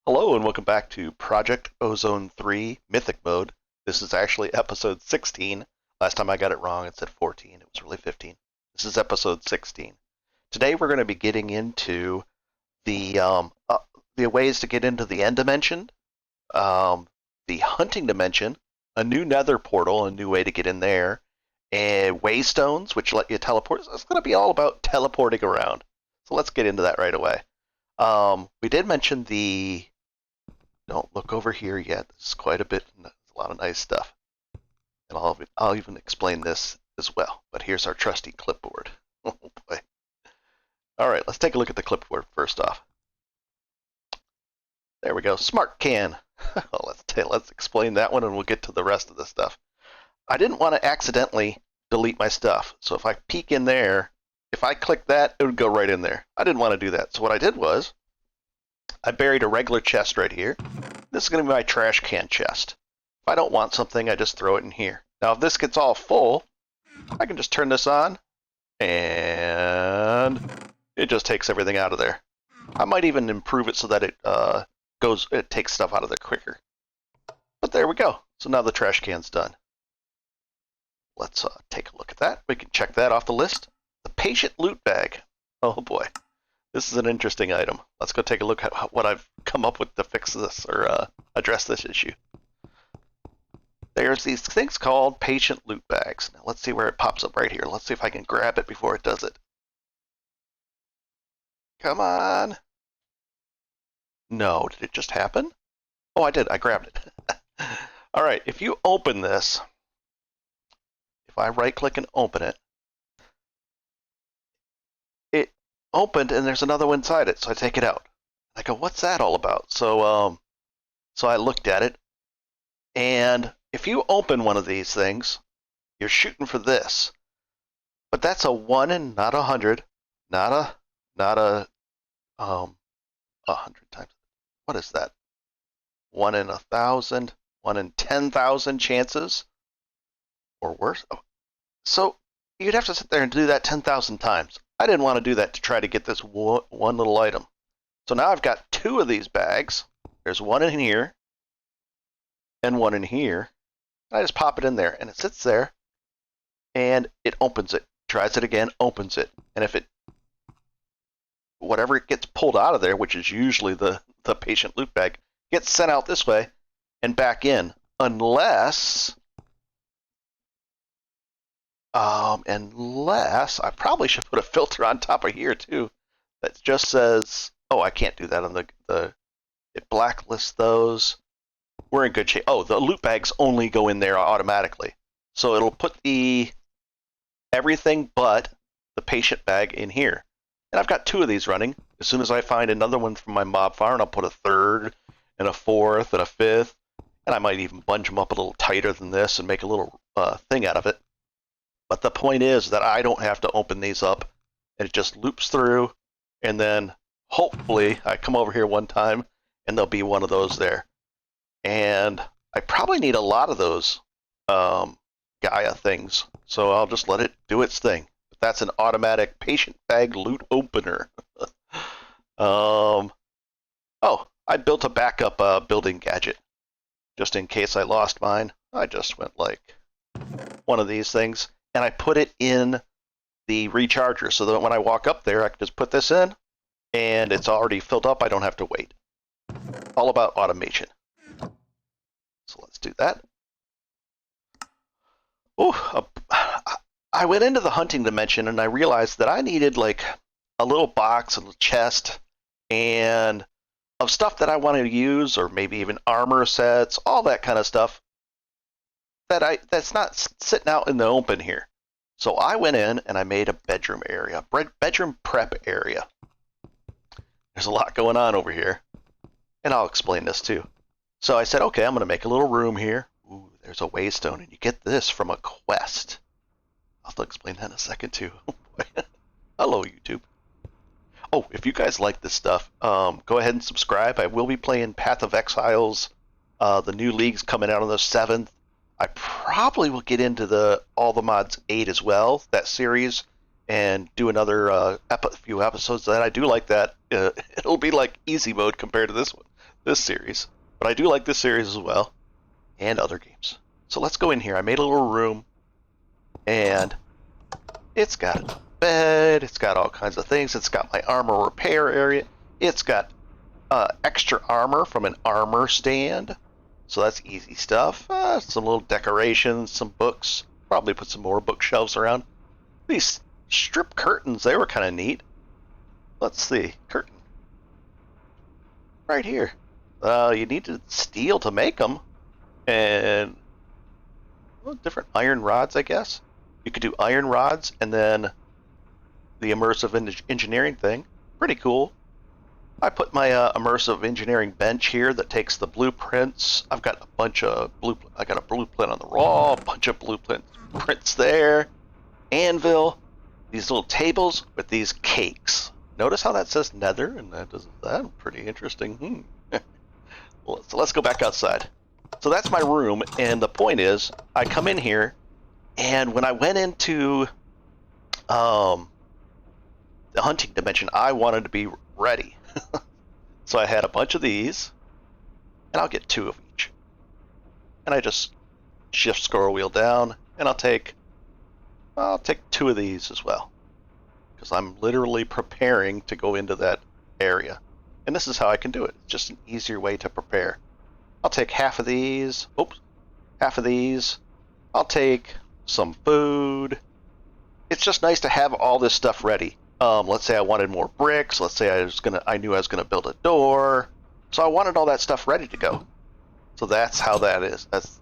Hello and welcome back to Project Ozone 3 Mythic Mode. This is actually episode 16. Last time I got it wrong, it said 14. It was really 15. This is episode 16. Today we're going to be getting into the ways to get into the end dimension, the hunting dimension, a new nether portal, a new way to get in there, and waystones, which let you teleport. It's going to be all about teleporting around. So let's get into that right away. We did mention the don't look over here yet. This is quite a bit. There's a lot of nice stuff. And I'll even explain this as well. But here's our trusty clipboard. Oh boy. All right, let's take a look at the clipboard first off. There we go. Smart can. Let's explain that one and we'll get to the rest of the stuff. I didn't want to accidentally delete my stuff. So if I peek in there, if I click that, it would go right in there. I didn't want to do that. So what I did was I buried a regular chest right here. This is going to be my trash can chest. If I don't want something, I just throw it in here. Now, if this gets all full, I can just turn this on, and it just takes everything out of there. I might even improve it so that it takes stuff out of there quicker. But there we go. So now the trash can's done. Let's take a look at that. We can check that off the list. The patient loot bag. Oh boy. This is an interesting item. Let's go take a look at what I've come up with to fix this or address this issue. There's these things called patient loot bags. Now let's see where it pops up right here. Let's see if I can grab it before it does it. Come on. No, did it just happen? Oh, I did. I grabbed it. All right, if you open this, if I right click and open it, it opened and there's another one inside it, so I take it out. I go, what's that all about? So I looked at it, and if you open one of these things, you're shooting for this. But that's a 1 in not 100, not a 100 times. What is that? 1 in 1,000, 1 in 10,000 chances, or worse. Oh. So you'd have to sit there and do that 10,000 times. I didn't want to do that to try to get this one little item. So now I've got 2 of these bags. There's one in here and one in here. I just pop it in there and it sits there and it opens it, tries it again, opens it. And if whatever it gets pulled out of there, which is usually the patient loot bag, gets sent out this way and back in, unless I probably should put a filter on top of here too that just says, oh, I can't do that on it blacklists those. We're in good shape. Oh, the loot bags only go in there automatically. So it'll put everything but the patient bag in here. And I've got 2 of these running. As soon as I find another one from my mob farm, I'll put a 3rd and a 4th and a 5th. And I might even bunch them up a little tighter than this and make a little thing out of it. But the point is that I don't have to open these up. And it just loops through. And then hopefully I come over here one time and there'll be one of those there. And I probably need a lot of those Gaia things. So I'll just let it do its thing. But that's an automatic patient bag loot opener. Oh, I built a backup building gadget. Just in case I lost mine. I just went like one of these things. And I put it in the recharger so that when I walk up there, I can just put this in. And it's already filled up. I don't have to wait. All about automation. So let's do that. Oh, I went into the hunting dimension and I realized that I needed like a little box, a little chest, and of stuff that I wanted to use, or maybe even armor sets, all that kind of stuff that's not sitting out in the open here. So I went in and I made a bedroom area, bedroom prep area. There's a lot going on over here, and I'll explain this too. So I said, okay, I'm going to make a little room here. Ooh, there's a waystone, and you get this from a quest. I'll have to explain that in a second too. Hello, YouTube. Oh, if you guys like this stuff, go ahead and subscribe. I will be playing Path of Exiles. The new league's coming out on the 7th. I probably will get into All the Mods 8 as well, that series, and do another few episodes of that. I do like that. It'll be like easy mode compared to this one. this series, but I do like this series as well, and other games. So let's go in here. I made a little room, and it's got a bed, it's got all kinds of things, it's got my armor repair area, it's got extra armor from an armor stand, so that's easy stuff. Some little decorations, some books, probably put some more bookshelves around. These strip curtains, they were kind of neat. Let's see, curtain. Right here. You need to steel to make them, and well, different iron rods, I guess. You could do iron rods and then the immersive engineering thing. Pretty cool. I put my immersive engineering bench here that takes the blueprints. I've got a bunch of I got a blueprint on the wall, a bunch of blueprints there. Anvil. These little tables with these cakes. Notice how that says nether, and that does that. Pretty interesting. Well, so let's go back outside. So that's my room, and the point is, I come in here, and when I went into the hunting dimension, I wanted to be ready. So I had a bunch of these, and I'll get 2 of each. And I just shift scroll wheel down, and I'll take 2 of these as well, because I'm literally preparing to go into that area. And this is how I can do it. It's just an easier way to prepare. I'll take half of these. Oops, half of these. I'll take some food. It's just nice to have all this stuff ready. Let's say I wanted more bricks. Let's say I knew I was gonna build a door. So I wanted all that stuff ready to go. So that's how that is. That's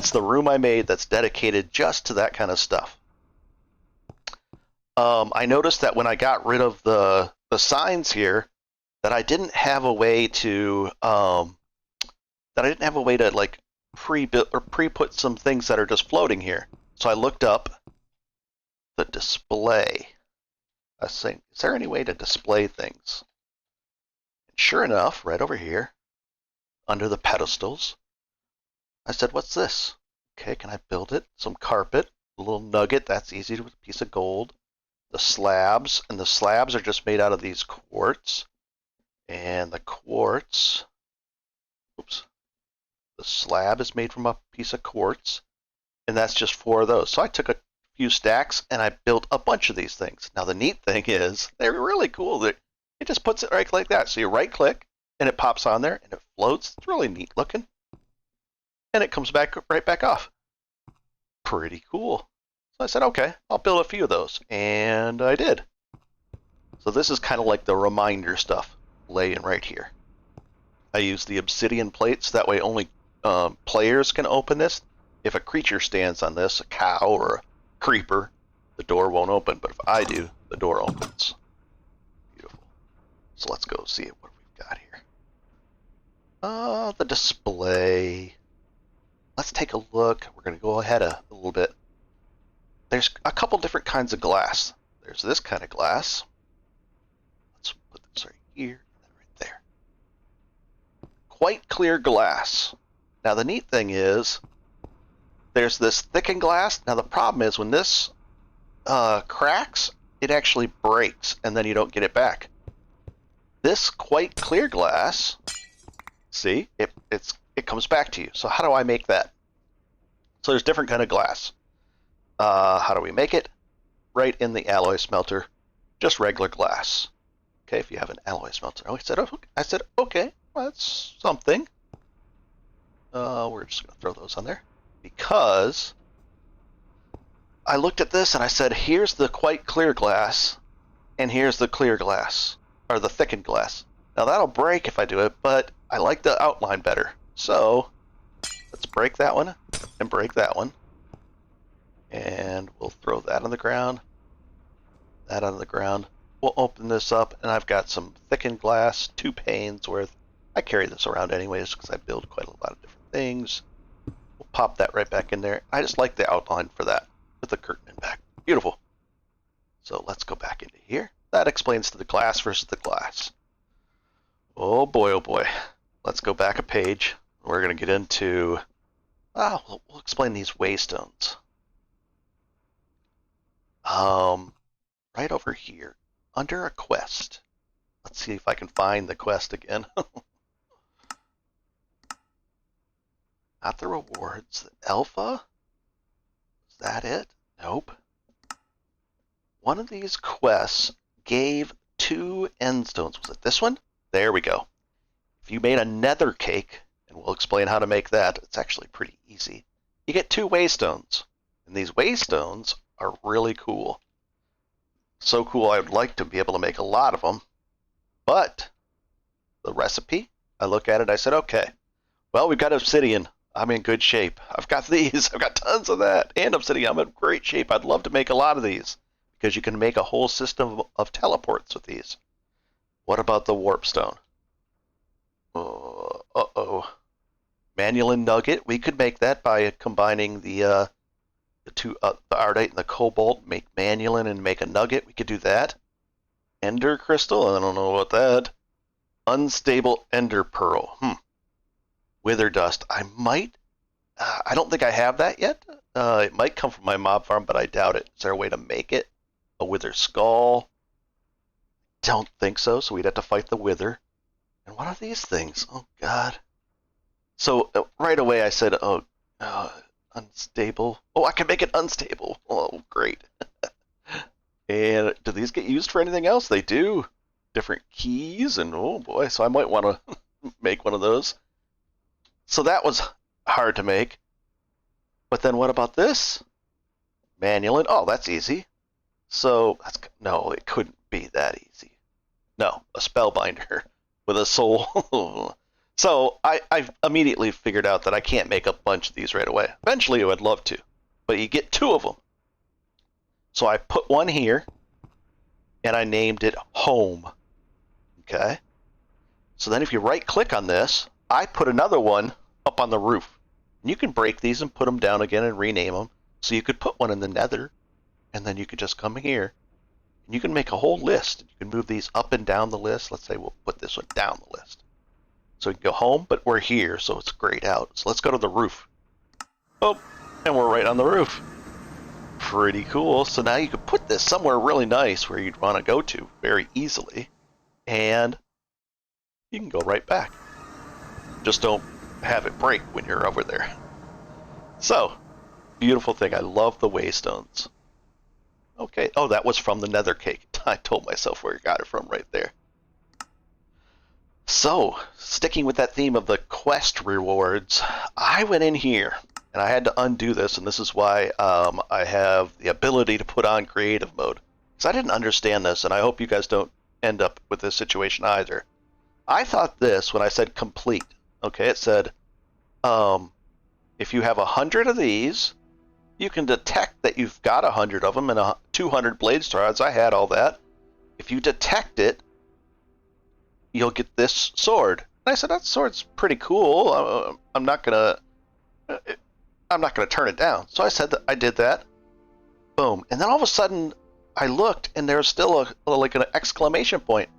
the room I made that's dedicated just to that kind of stuff. I noticed that when I got rid of the signs here, that I didn't have a way to like pre-build or pre-put some things that are just floating here. So I looked up the display. I was saying, is there any way to display things? And sure enough, right over here, under the pedestals, I said, what's this? Okay, can I build it? Some carpet, a little nugget, that's easy with a piece of gold. The slabs, and the slabs are just made out of these quartz. And the quartz, oops, the slab is made from a piece of quartz, and that's just 4 of those. So I took a few stacks and I built a bunch of these things. Now the neat thing is they're really cool. It just puts it right like that. So you right click and it pops on there and it floats. It's really neat looking. And it comes back right back off. Pretty cool. So I said, okay, I'll build a few of those. And I did. So this is kind of like the reminder stuff laying right here. I use the obsidian plates. That way only players can open this. If a creature stands on this, a cow or a creeper, the door won't open, but if I do, the door opens. Beautiful. So let's go see what we've got here. The display. Let's take a look. We're going to go ahead a little bit. There's a couple different kinds of glass. There's this kind of glass. Let's put this right here and then right there. Quite clear glass. Now the neat thing is, there's this thickened glass. Now the problem is when this cracks, it actually breaks and then you don't get it back. This quite clear glass, see, it comes back to you. So how do I make that? So there's different kind of glass. How do we make it? Right in the alloy smelter, just regular glass. Okay, if you have an alloy smelter. Oh, I said okay, well, that's something. We're just gonna throw those on there, because I looked at this and I said, here's the quite clear glass, and here's the clear glass, or the thickened glass. Now that'll break if I do it, but I like the outline better. So let's break that one and break that one. And we'll throw that on the ground, that on the ground. We'll open this up, and I've got some thickened glass, 2 panes worth. I carry this around anyways because I build quite a lot of different things. We'll pop that right back in there. I just like the outline for that with the curtain in back. Beautiful. So let's go back into here. That explains to the glass versus the glass. Oh boy, oh boy. Let's go back a page. We're going to get into, we'll explain these waystones. Right over here, under a quest. Let's see if I can find the quest again. Not the rewards. The alpha? Is that it? Nope. One of these quests gave 2 end stones. Was it this one? There we go. If you made a nether cake, and we'll explain how to make that, it's actually pretty easy. You get 2 waystones. And these waystones are really cool. So cool I would like to be able to make a lot of them. But the recipe, I look at it, I said, okay, well, we've got obsidian. I'm in good shape. I've got these. I've got tons of that. And obsidian. I'm in great shape. I'd love to make a lot of these because you can make a whole system of teleports with these. What about the warp stone? Uh-oh. Manual and nugget. We could make that by combining the two, the ardite and the cobalt. Make manulin and make a nugget. We could do that. Ender crystal. I don't know about that. Unstable ender pearl. Wither dust. I might. I don't think I have that yet. It might come from my mob farm, but I doubt it. Is there a way to make it? A wither skull? Don't think so. So we'd have to fight the wither. And what are these things? Oh God. So right away I said, oh, unstable. Oh, I can make it unstable. Oh, great. And do these get used for anything else? They do. Different keys and oh boy. So I might want to make one of those. So that was hard to make. But then what about this? Manulin. Oh, that's easy. So, no, it couldn't be that easy. No, a spellbinder with a soul. So I immediately figured out that I can't make a bunch of these right away. Eventually I would love to, but you get 2 of them. So I put one here, and I named it Home. Okay? So then if you right-click on this, I put another one up on the roof. And you can break these and put them down again and rename them. So you could put one in the nether, and then you could just come here, and you can make a whole list. You can move these up and down the list. Let's say we'll put this one down the list. So we can go home, but we're here, so it's grayed out. So let's go to the roof. Oh, and we're right on the roof. Pretty cool. So now you could put this somewhere really nice where you'd want to go to very easily, and you can go right back. Just don't have it break when you're over there. So, beautiful thing. I love the waystones. Okay. Oh, that was from the nether cake. I told myself where I got it from right there. So, sticking with that theme of the quest rewards, I went in here, and I had to undo this, and this is why I have the ability to put on creative mode. Because I didn't understand this, and I hope you guys don't end up with this situation either. I thought this when I said complete. Okay, it said, if you have 100 of these, you can detect that you've got 100 of them and 200 blade shards. I had all that. If you detect it, you'll get this sword. And I said, that sword's pretty cool. I'm not gonna turn it down. So I said that I did that. Boom. And then all of a sudden, I looked, and there was still like an exclamation point,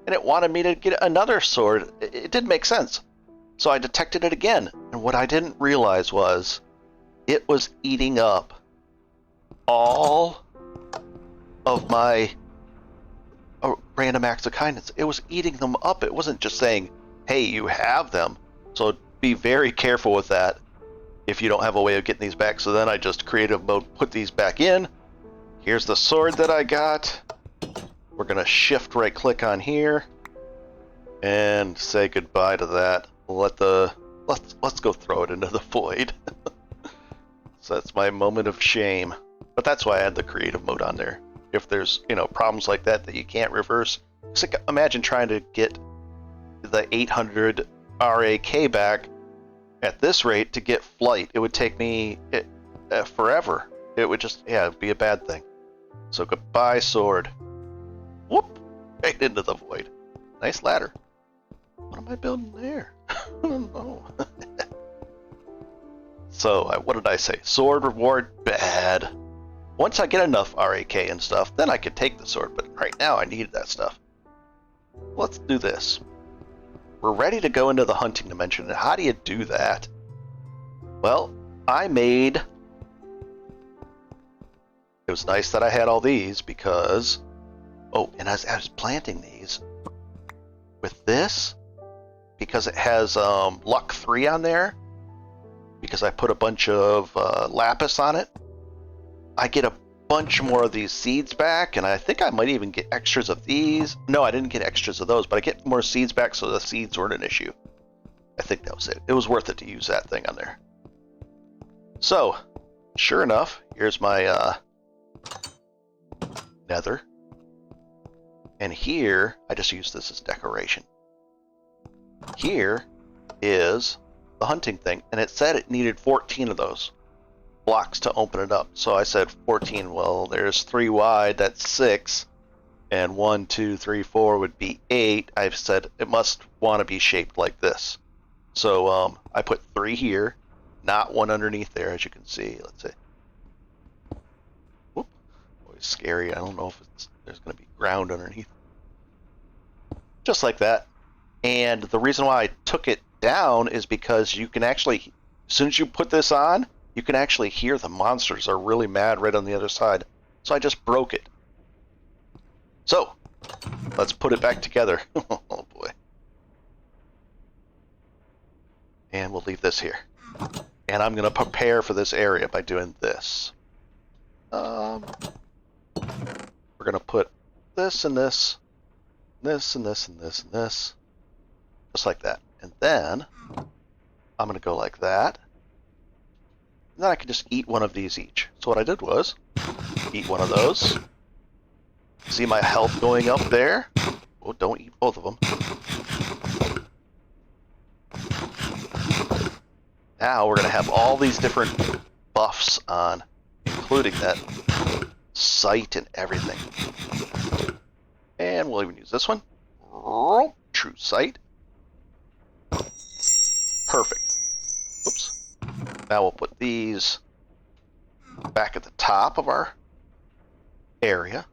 and it wanted me to get another sword. It didn't make sense. So I detected it again, and what I didn't realize was it was eating up all of my random acts of kindness. It was eating them up. It wasn't just saying, hey, you have them. So be very careful with that if you don't have a way of getting these back. So then I just creative mode put these back in. Here's the sword that I got. We're going to shift right click on here and say goodbye to that. Let's go throw it into the void. So that's my moment of shame. But that's why I had the creative mode on there. If there's, problems like that you can't reverse. So imagine trying to get the 800 RAK back at this rate to get flight. It would take me forever. It would just, it'd be a bad thing. So goodbye, sword. Whoop! Right into the void. Nice ladder. What am I building there? I don't know. So, what did I say? Sword reward, bad. Once I get enough RAK and stuff, then I could take the sword, but right now I need that stuff. Let's do this. We're ready to go into the hunting dimension, and how do you do that? Well, it was nice that I had all these because, and as I was planting these, with this, because it has luck 3 on there, because I put a bunch of lapis on it. I get a bunch more of these seeds back, and I think I might even get extras of these. No, I didn't get extras of those, but I get more seeds back, so the seeds weren't an issue. I think that was it. It was worth it to use that thing on there. So, sure enough, here's my nether. And here, I just used this as decoration. Here is the hunting thing, and it said it needed 14 of those blocks to open it up. So I said 14, well, there's 3 wide, that's 6, and 1, 2, 3, 4 would be 8. I've said it must want to be shaped like this. So I put 3 here, not 1 underneath there, as you can see. Let's see. Whoop. Always scary. I don't know if there's going to be ground underneath. Just like that. And the reason why I took it down is because you can actually, as soon as you put this on, you can actually hear the monsters are really mad right on the other side. So I just broke it. So, let's put it back together. Oh boy. And we'll leave this here. And I'm going to prepare for this area by doing this. We're going to put this and this, this and this and this and this. Just like that. And then I'm going to go like that. And then I can just eat one of these each. So what I did was eat one of those. See my health going up there? Oh, don't eat both of them. Now we're going to have all these different buffs on, including that sight and everything. And we'll even use this one. True sight. Perfect. Oops. Now we'll put these back at the top of our area.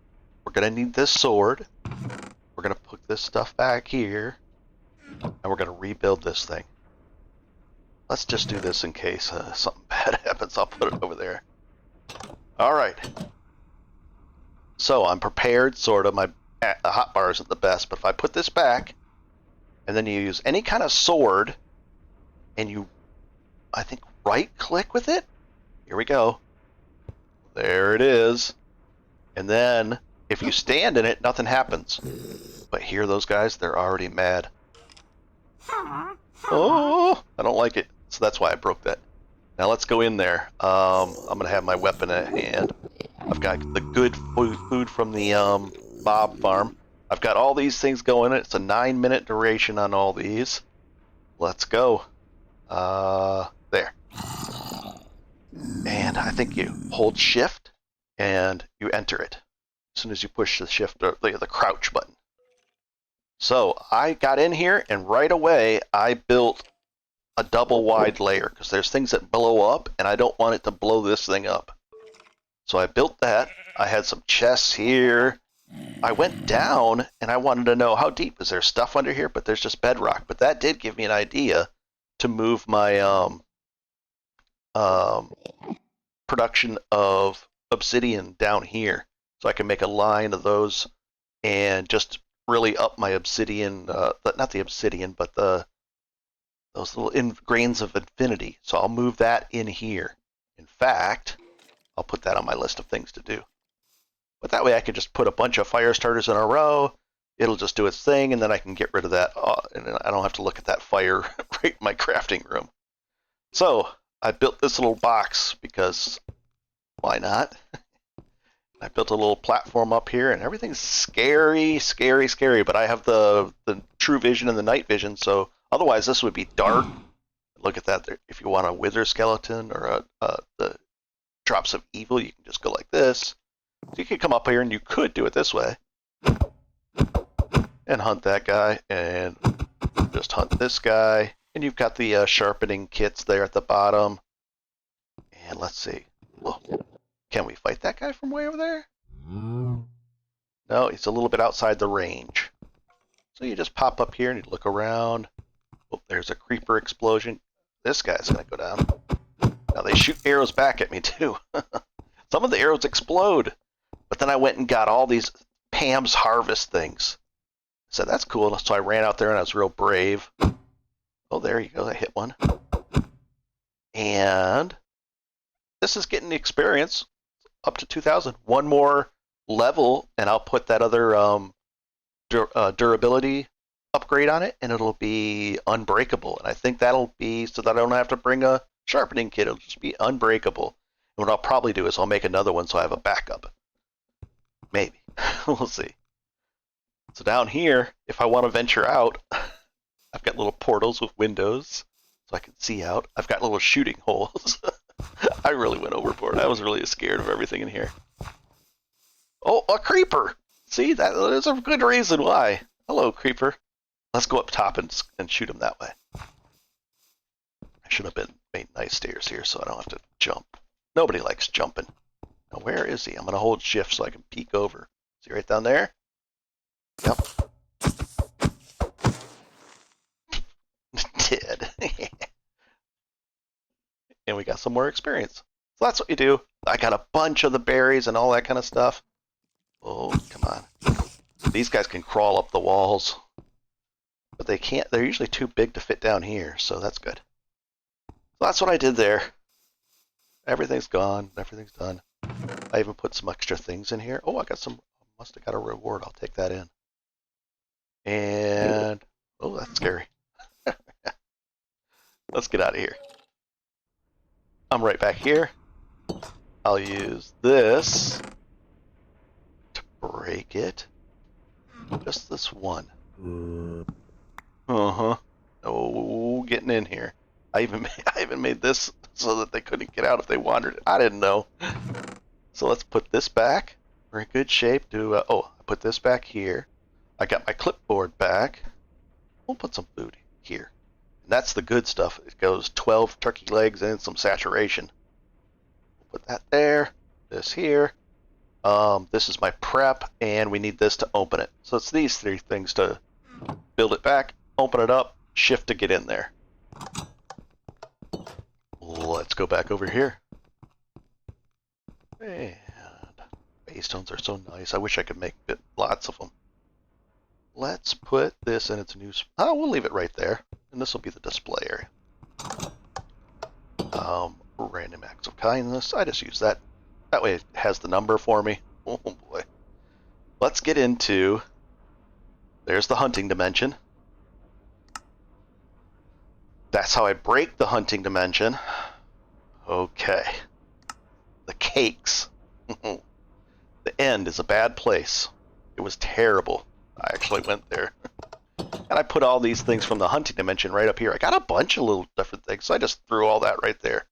We're going to need this sword. We're going to put this stuff back here. And we're going to rebuild this thing. Let's just do this in case something bad happens. I'll put it over there. Alright. So I'm prepared, sort of. My hotbar isn't the best, but if I put this back, and then you use any kind of sword, and you, I think, right-click with it? Here we go. There it is. And then, if you stand in it, nothing happens. But hear those guys? They're already mad. Oh, I don't like it. So that's why I broke that. Now let's go in there. I'm going to have my weapon at hand. I've got the good food from the mob farm. I've got all these things going. It's a 9-minute duration on all these. Let's go. There. And I think you hold shift and you enter it. As soon as you push the shift or the crouch button. So I got in here and right away I built a double wide layer because there's things that blow up and I don't want it to blow this thing up. So I built that. I had some chests here. I went down and I wanted to know how deep is there stuff under here, but there's just bedrock. But that did give me an idea to move my production of obsidian down here so I can make a line of those and just really up my obsidian, not the obsidian, but those little grains of infinity. So I'll move that in here. In fact, I'll put that on my list of things to do. But that way I can just put a bunch of fire starters in a row. It'll just do its thing, and then I can get rid of that, and I don't have to look at that fire right in my crafting room. So I built this little box because why not? I built a little platform up here, and everything's scary, scary, scary. But I have the true vision and the night vision, so otherwise this would be dark. Look at that. If you want a wither skeleton or the drops of evil, you can just go like this. So you could come up here, and you could do it this way. And hunt that guy, and just hunt this guy. And you've got the sharpening kits there at the bottom. And let's see. Whoa. Can we fight that guy from way over there? No, he's a little bit outside the range. So you just pop up here and you look around. Oh, there's a creeper explosion. This guy's going to go down. Now they shoot arrows back at me too. Some of the arrows explode. But then I went and got all these Pam's Harvest things. So that's cool. So I ran out there and I was real brave. Oh, there you go. I hit one. And this is getting the experience up to 2,000. One more level, and I'll put that other durability upgrade on it, and it'll be unbreakable. And I think that'll be so that I don't have to bring a sharpening kit. It'll just be unbreakable. And what I'll probably do is I'll make another one so I have a backup. Maybe. We'll see. So down here, if I want to venture out, I've got little portals with windows so I can see out. I've got little shooting holes. I really went overboard. I was really scared of everything in here. Oh, a creeper! See, there's a good reason why. Hello, creeper. Let's go up top and shoot him that way. I should have made nice stairs here so I don't have to jump. Nobody likes jumping. Now, where is he? I'm going to hold shift so I can peek over. Is he right down there? Yep. Dead. And we got some more experience. So that's what you do. I got a bunch of the berries and all that kind of stuff. Oh, come on. These guys can crawl up the walls. But they can't. They're usually too big to fit down here, so that's good. So that's what I did there. Everything's gone. Everything's done. I even put some extra things in here. Oh, I got some. Must have got a reward. I'll take that in. And oh, that's scary. Let's get out of here. I'm right back here. I'll use this to break it. Just this one. Uh-huh. Oh, getting in here. I even made this so that they couldn't get out if they wandered. I didn't know. So let's put this back. We're in good shape. I put this back here. I got my clipboard back. We'll put some food here. And that's the good stuff. It goes 12 turkey legs and some saturation. We'll put that there. This here. This is my prep, and we need this to open it. So it's these three things to build it back, open it up, shift to get in there. Let's go back over here. And base stones are so nice. I wish I could make lots of them. Let's put this in its new... Oh, we'll leave it right there. And this will be the display area. Random acts of kindness. I just use that. That way it has the number for me. Oh boy. Let's get into... There's the hunting dimension. That's how I break the hunting dimension. Okay. The cakes. The end is a bad place. It was terrible. I actually went there. And I put all these things from the hunting dimension right up here. I got a bunch of little different things, so I just threw all that right there.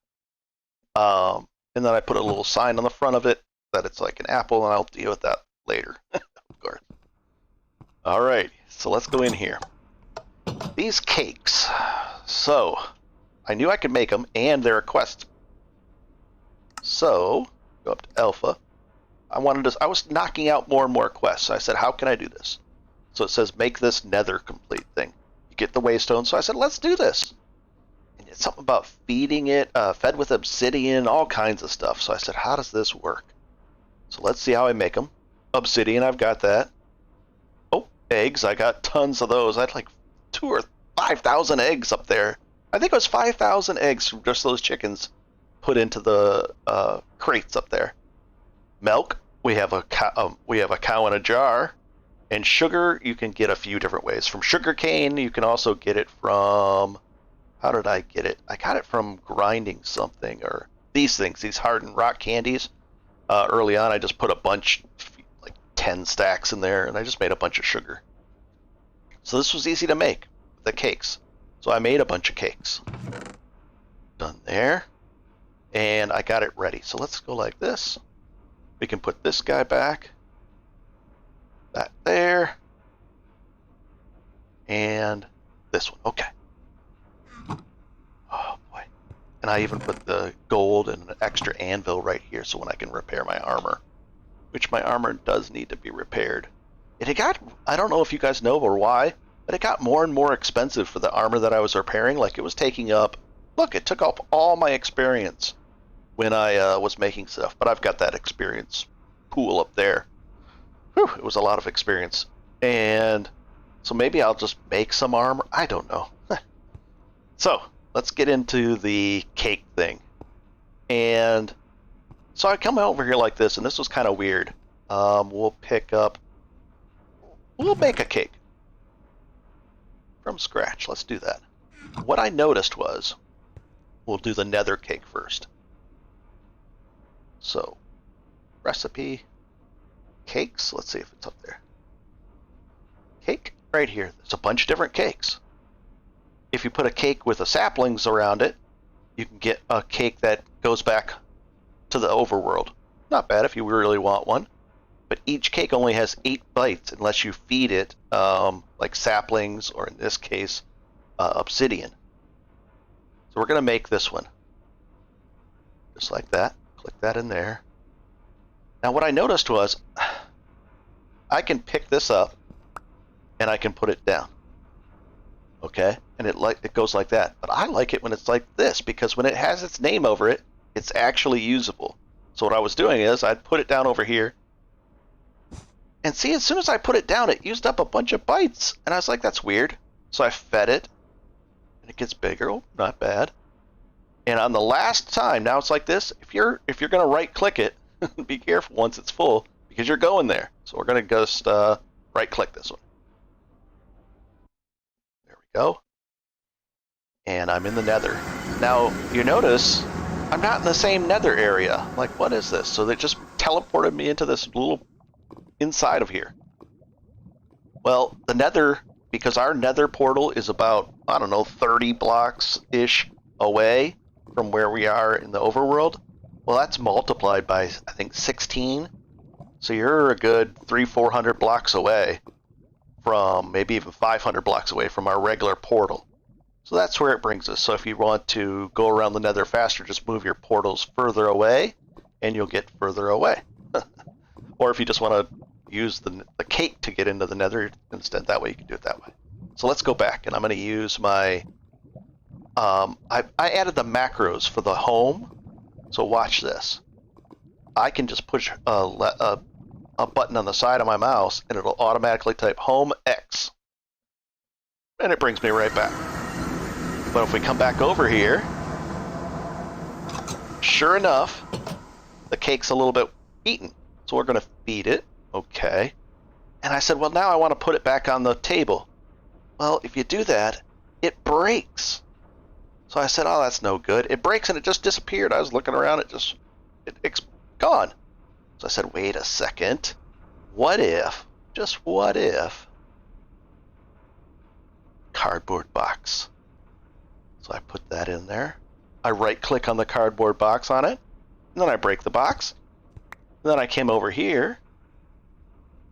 And then I put a little sign on the front of it that it's like an apple, and I'll deal with that later, of course. All right, so let's go in here. These cakes. So, I knew I could make them, and they're a quest. So, go up to Alpha. I was knocking out more and more quests. So I said, how can I do this? So it says, make this nether complete thing. You get the waystone. So I said, let's do this. And it's something about feeding it, fed with obsidian, all kinds of stuff. So I said, how does this work? So let's see how I make them. Obsidian, I've got that. Oh, eggs. I got tons of those. I had like 2,000 or 5,000 eggs up there. I think it was 5,000 eggs from just those chickens put into the crates up there. Milk. We have a cow in a jar. And sugar, you can get a few different ways. From sugar cane, you can also get it from... How did I get it? I got it from grinding something, or these things, these hardened rock candies. Early on, I just put a bunch, like 10 stacks in there, and I just made a bunch of sugar. So this was easy to make, the cakes. So I made a bunch of cakes. Done there. And I got it ready. So let's go like this. We can put this guy back. That there. And this one. Okay. Oh boy. And I even put the gold and an extra anvil right here so when I can repair my armor. Which my armor does need to be repaired. It got, I don't know if you guys know or why, but it got more and more expensive for the armor that I was repairing. Like it was taking up, look, it took up all my experience when I was making stuff. But I've got that experience pool up there. Whew, it was a lot of experience. And so maybe I'll just make some armor. I don't know. So let's get into the cake thing. And so I come over here like this, and this was kind of weird. We'll make a cake from scratch. Let's do that. What I noticed was, we'll do the nether cake first. So, recipe, cakes, let's see if it's up there. Cake, right here. There's a bunch of different cakes. If you put a cake with the saplings around it, you can get a cake that goes back to the overworld. Not bad if you really want one. But each cake only has 8 bites unless you feed it like saplings, or in this case, obsidian. So we're going to make this one. Just like that. Click that in there. Now what I noticed was, I can pick this up and I can put it down. Okay? And it goes like that. But I like it when it's like this, because when it has its name over it, it's actually usable. So what I was doing is, I'd put it down over here, and see, as soon as I put it down, it used up a bunch of bytes. And I was like, that's weird. So I fed it, and it gets bigger. Oh, not bad. And on the last time, now it's like this. If you're going to right-click it, be careful once it's full, because you're going there. So we're going to just right-click this one. There we go. And I'm in the nether. Now, you notice, I'm not in the same nether area. Like, what is this? So they just teleported me into this little inside of here. Well, the nether, because our nether portal is about, I don't know, 30 blocks-ish away from where we are in the overworld. Well, that's multiplied by, I think, 16. So you're a good 300-400 blocks away from, maybe even 500 blocks away from our regular portal. So that's where it brings us. So if you want to go around the nether faster, just move your portals further away, and you'll get further away. Or if you just want to use the cake to get into the nether instead, that way you can do it that way. So let's go back, and I'm going to use my... I added the macros for the home, so watch this. I can just push a button on the side of my mouse, and it'll automatically type home X. And it brings me right back. But if we come back over here, sure enough, the cake's a little bit eaten. So we're going to feed it. Okay. And I said, well, now I want to put it back on the table. Well, if you do that, it breaks. So I said, oh, that's no good. It breaks and it just disappeared. I was looking around, it's gone. So I said, wait a second. What if, just what if, cardboard box. So I put that in there. I right-click on the cardboard box on it, and then I break the box. And then I came over here,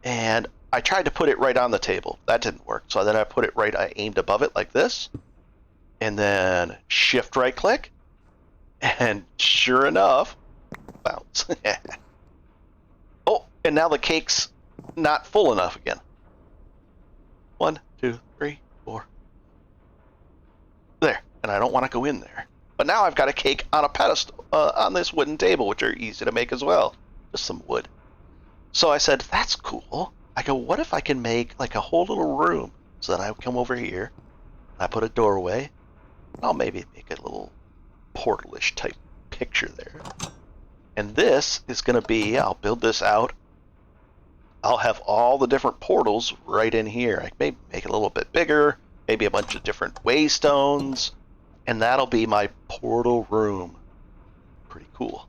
and I tried to put it right on the table. That didn't work. So then I put it right, I aimed above it like this, and then shift right-click, and sure enough, bounce. Oh, and now the cake's not full enough again. 1, 2, 3, 4. There. And I don't want to go in there. But now I've got a cake on a pedestal, on this wooden table, which are easy to make as well. Just some wood. So I said, that's cool. I go, what if I can make like a whole little room? So then I come over here, I put a doorway. I'll maybe make a little portal-ish type picture there. And this is going to be, I'll build this out. I'll have all the different portals right in here. I may make it a little bit bigger, maybe a bunch of different waystones, and that'll be my portal room. Pretty cool.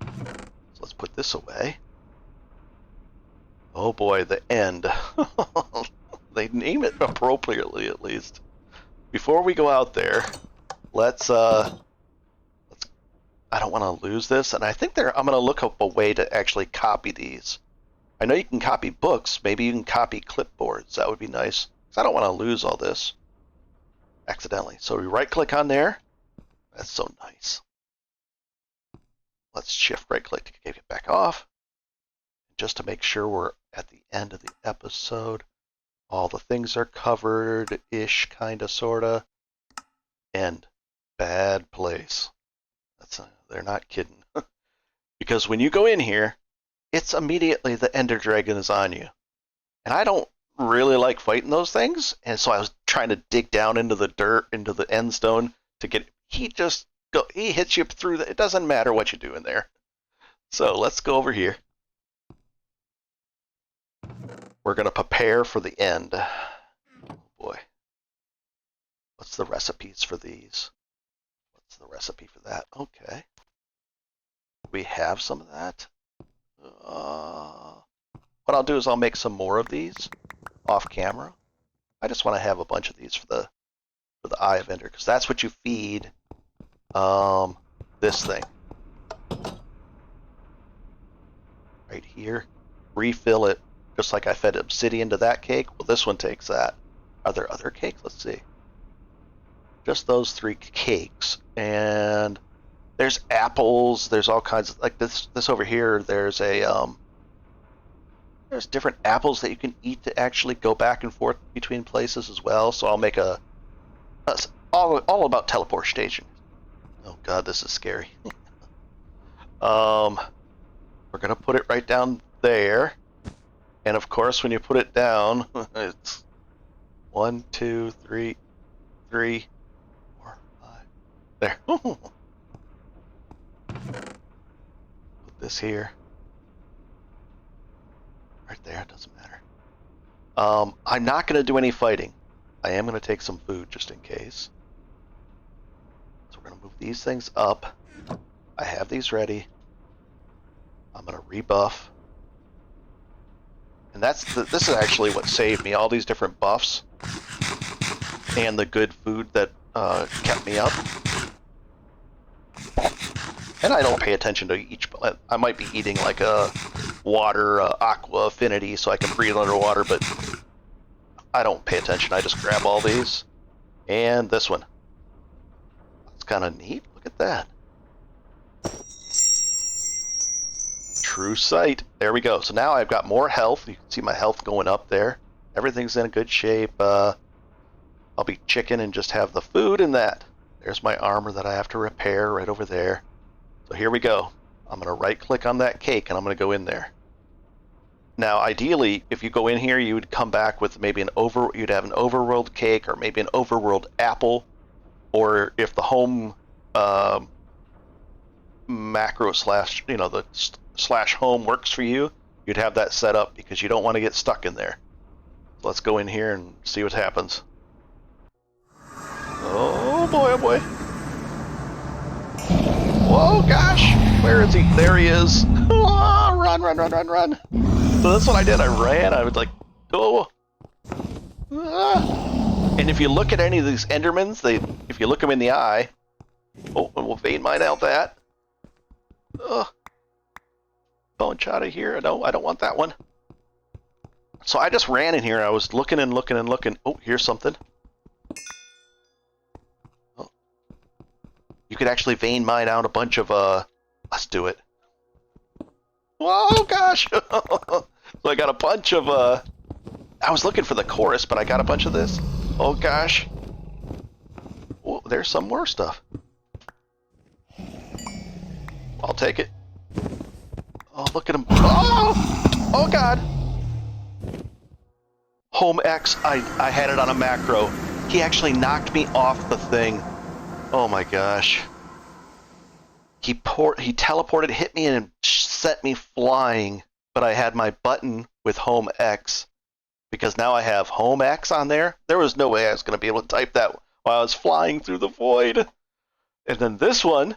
So let's put this away. Oh boy, the end. They name it appropriately, at least. Before we go out there, let's I don't want to lose this, and I think I'm going to look up a way to actually copy these. I know you can copy books. Maybe you can copy clipboards. That would be nice, because I don't want to lose all this accidentally. So we right-click on there. That's so nice. Let's shift right-click to get it back off. Just to make sure we're at the end of the episode. All the things are covered-ish, kind of, sort of. End. Bad place. They're not kidding. Because when you go in here, it's immediately the Ender Dragon is on you. And I don't really like fighting those things, and so I was trying to dig down into the dirt, into the end stone, to get. He hits you through the. It doesn't matter what you do in there. So let's go over here. We're gonna prepare for the end. Oh boy, what's the recipes for these? What's the recipe for that? Okay, we have some of that. What I'll do is I'll make some more of these off camera. I just want to have a bunch of these for the Eye of Ender because that's what you feed this thing right here. Refill it just like I fed obsidian to that cake. Well, this one takes that. Are there other cakes? Let's see. Just those 3 cakes, and there's apples. There's all kinds of like this over here. There's different apples that you can eat to actually go back and forth between places as well. So I'll make all about teleportation. Oh god, this is scary. We're gonna put it right down there, and of course, when you put it down, it's 1, 2, 3, 3, 4, 5. There. Put this here. Right there, it doesn't matter. I'm not going to do any fighting. I am going to take some food just in case. So we're going to move these things up. I have these ready. I'm going to rebuff. And this is actually what saved me, all these different buffs and the good food that kept me up. And I don't pay attention to each. I might be eating like a water aqua affinity so I can breathe underwater, but I don't pay attention. I just grab all these. And this one. It's kind of neat. Look at that. True sight. There we go. So now I've got more health. You can see my health going up there. Everything's in a good shape. I'll be chicken and just have the food and that. There's my armor that I have to repair right over there. So here we go. I'm going to right click on that cake and I'm going to go in there. Now, ideally, if you go in here, you would come back with maybe you'd have an overworld cake or maybe an overworld apple, or if the home macro slash, the slash home works for you, you'd have that set up because you don't want to get stuck in there. So let's go in here and see what happens. Oh boy, oh boy. Whoa, gosh! Where is he? There he is. Run, run, run, run, run. So that's what I did. I ran. I would like, oh. And if you look at any of these Endermans, if you look them in the eye, oh, and we'll vein mine out that. Bone shot of here. No, I don't want that one. So I just ran in here. I was looking and looking and looking. Oh, here's something. Oh. You could actually vein mine out a bunch of, let's do it. Whoa, gosh! So I got a bunch of, I was looking for the chorus, but I got a bunch of this. Oh, gosh. Oh, there's some more stuff. I'll take it. Oh, look at him. Oh! Oh, God! Home X, I had it on a macro. He actually knocked me off the thing. Oh, my gosh. He teleported, hit me, and sent me flying. But I had my button with Home X. Because now I have Home X on there. There was no way I was going to be able to type that while I was flying through the void. And then this one,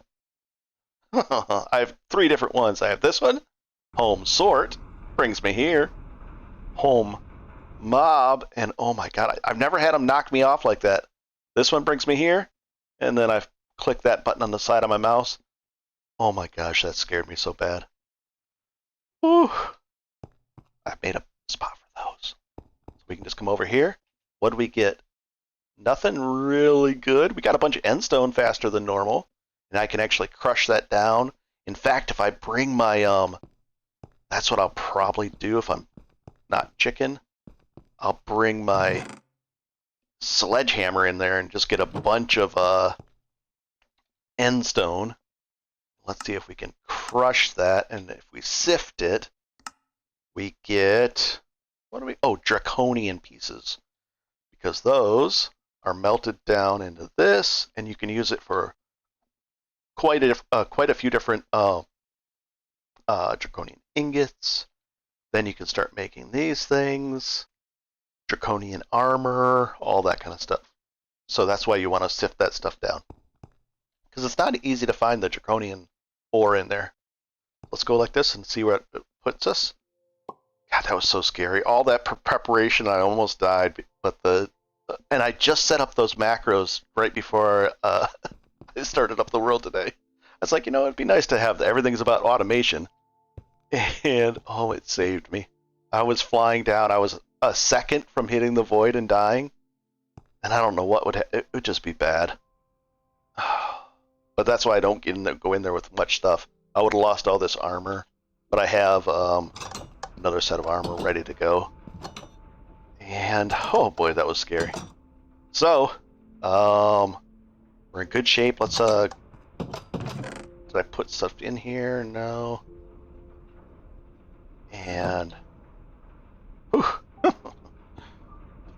I have 3 different ones. I have this one, Home Sort, brings me here, Home Mob, and oh my god, I've never had them knock me off like that. This one brings me here, and then I click that button on the side of my mouse. Oh my gosh, that scared me so bad. Whew. I made a spot for those. So we can just come over here. What do we get? Nothing really good. We got a bunch of endstone faster than normal. And I can actually crush that down. In fact, if I bring my, that's what I'll probably do if I'm not chicken. I'll bring my sledgehammer in there and just get a bunch of, endstone. Let's see if we can crush that. And if we sift it, we get, what do we, oh, draconian pieces. Because those are melted down into this, and you can use it for quite a few different draconian ingots. Then you can start making these things, draconian armor, all that kind of stuff. So that's why you want to sift that stuff down, because it's not easy to find the draconian ore in there. Let's go like this and see where it puts us. God, that was so scary. All that preparation, I almost died. But and I just set up those macros right before I started up the world today. I was like, it'd be nice to have everything's about automation. And oh, it saved me. I was flying down. I was a second from hitting the void and dying. And I don't know what it would just be bad. But that's why I don't go in there with much stuff. I would have lost all this armor. But I have another set of armor ready to go. And oh boy, that was scary. So, we're in good shape. Let's did I put stuff in here? No. And whew,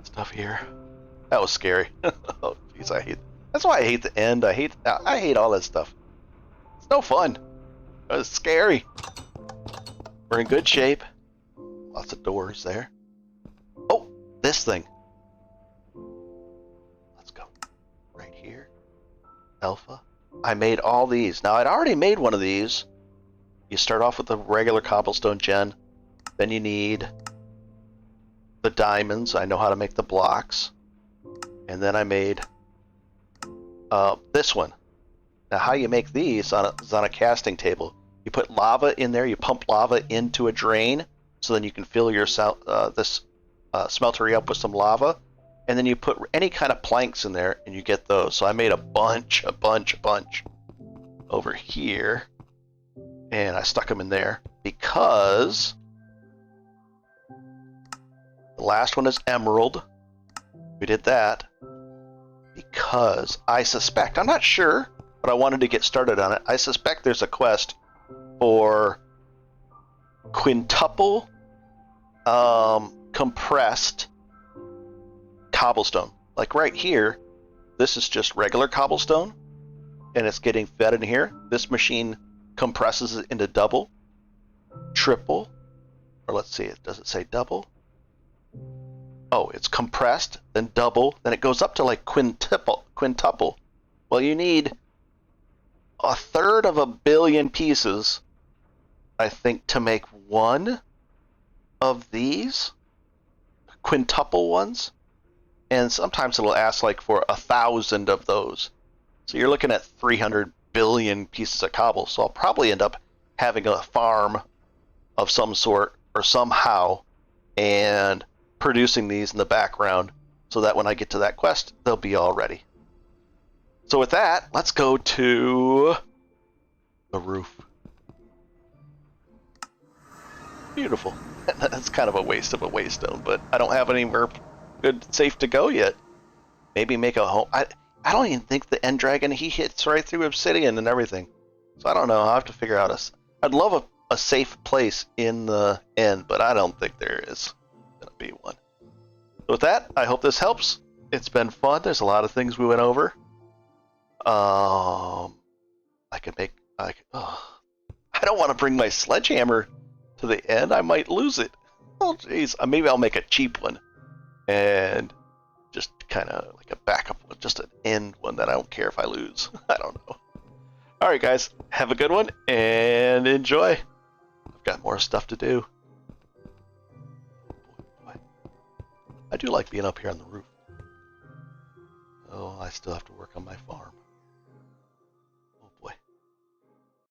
stuff here. That was scary. Oh jeez, that's why I hate the end. I hate all that stuff. It's no fun. It was scary. We're in good shape. Lots of doors there. Oh, this thing. Let's go. Right here. Alpha. I made all these. Now, I'd already made one of these. You start off with the regular cobblestone gen. Then you need the diamonds. I know how to make the blocks. And then I made this one. Now, how you make these is on a casting table. You put lava in there. You pump lava into a drain, so then you can fill your this smeltery up with some lava, and then you put any kind of planks in there, and you get those. So I made a bunch over here, and I stuck them in there because the last one is emerald. We did that because I suspect, I'm not sure, but I wanted to get started on it. I suspect there's a quest for quintuple compressed cobblestone. Like right here, this is just regular cobblestone, and it's getting fed in here. This machine compresses it into double, triple, or let's see, does it say double? Oh, it's compressed, then double, then it goes up to like quintuple. Well, you need 1/3 of a billion pieces, I think, to make one of these quintuple ones, and sometimes it'll ask like for 1,000 of those. So you're looking at 300 billion pieces of cobble. So I'll probably end up having a farm of some sort or somehow, and producing these in the background so that when I get to that quest, they'll be all ready. So with that, let's go to the roof. Beautiful. That's kind of a waste of a waystone, but I don't have anywhere good, safe to go yet. Maybe make a home. I don't even think the end dragon, he hits right through obsidian and everything. So I don't know. I'll have to figure out I'd love a safe place in the end, but I don't think there is going to be one. So with that, I hope this helps. It's been fun. There's a lot of things we went over. I don't want to bring my sledgehammer to the end. I might lose it. Oh, jeez. Maybe I'll make a cheap one and just kind of like a backup one, just an end one that I don't care if I lose. I don't know. All right, guys. Have a good one and enjoy. I've got more stuff to do. I do like being up here on the roof. Oh, I still have to work on my farm.